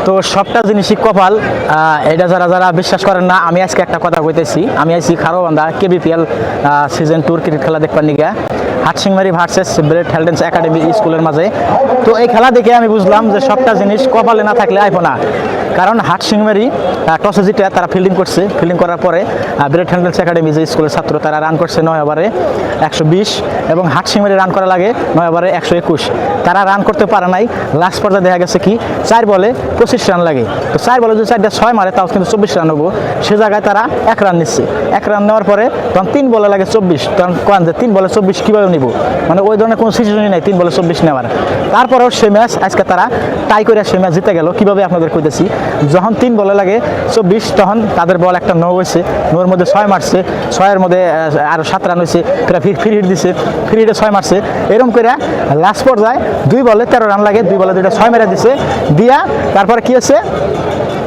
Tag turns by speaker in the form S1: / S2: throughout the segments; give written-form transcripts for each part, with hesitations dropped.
S1: তো সবটা জিনিসই কপাল। এটা যারা যারা বিশ্বাস করেন না, আমি আজকে একটা কথা কইতেছি। আমি আইছি খারোবান্ধা KBPL সিজন 2 ক্রিকেট খেলা দেখবার নিগা, হাটসিংমারি ভার্সেস ব্লেড হেলডেন্স একাডেমি স্কুলের মাঝে। তো এই খেলা দেখে আমি বুঝলাম যে সবটা জিনিস কপালে না থাকলে আইব না। কারণ হাটসিংমারি টসে জিতে তারা ফিল্ডিং করছে, ফিল্ডিং করার পরে ব্লেড হেলডেন্স একাডেমি যে স্কুলের ছাত্র তারা রান করছে 9 ওভারে 120 এবং হাটসিংমারি রান করা লাগে 9 ওভারে 121। তারা রান করতে পারে নাই। লাস্ট পর্যায়ে দেখা গেছে কি 4 বলে 25 রান লাগে। তো 4 বলে যদি 4টা 6 মারে তাও কিন্তু 24 রান হবো। সে জায়গায় তারা 1 রান নিচ্ছে। 1 রান নেওয়ার পরে তখন 3 বলে লাগে 24। তখন কোন যে 3 বলে 24 কীভাবে নিব, মানে ওই ধরনের কোনো সিচুয়েশনই নাই 3 বলে 24 নেওয়ার। তারপরেও সে ম্যাচ আজকে তারা টাই করে সে ম্যাচ জিতে গেল। কীভাবে আপনাদের কইতেছি, যখন 3 বলে লাগে 24 তখন তাদের বল একটা 9 হয়েছে, 9-এর মধ্যে 6 মারছে, 6-এর মধ্যে আরও 7 রান হয়েছে, ফ্রি হিট দিছে, ফ্রি হিটে 6 মারছে। এরকম করে লাস্ট পর্যায়ে 2 বলে 13 রান লাগে, 2 বলে 2টা 6 মেরে দিছে দিয়া। তারপরে কি হচ্ছে,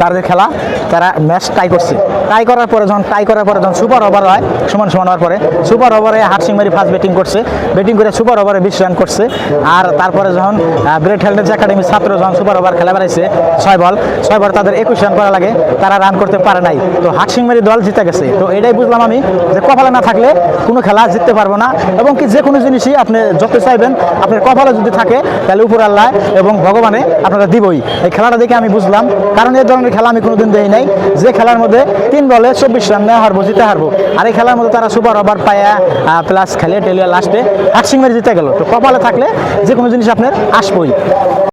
S1: তাদের খেলা তারা ম্যাচ টাই করছে। টাই করার পরে যখন সুপার ওভার হয় সমান হওয়ার পরে সুপার ওভারে হাটসিংমারি ফার্স্ট ব্যাটিং করছে, ব্যাটিং করে সুপার ওভারে 20 রান করছে। আর তারপরে যখন ব্লেড হেলডেন্স একাডেমির ছাত্র যখন সুপার ওভার খেলা বেড়াইছে 6 বল তাদের 21 রান করা লাগে, তারা রান করতে পারে নাই। তো হাটসিংমারি দল জিতে গেছে। তো এটাই বুঝলাম আমি যে কপালে না থাকলে কোনো খেলা জিততে পারবো না, এবং কি যে কোনো জিনিসই আপনি যত চাইবেন আপনার কপালে যদি থাকে তাহলে উপর আল্লাহ এবং ভগবানে আপনারা দিবই। এই খেলাটা দেখে আমি বুঝলাম, কারণ এই ধরনের খেলা আমি কোনোদিন দেখি নাই যে খেলার মধ্যে 3 বলে 24 রান নেওয়া হারবো জিতে হারবো। আর এই খেলার মধ্যে তারা সুপার ওভার পায়া প্লাস খেলে টেলিয়া লাস্টে হাটসিংমারি জিতে গেল। তো কপালে থাকলে যে কোনো জিনিস আপনার আসবই।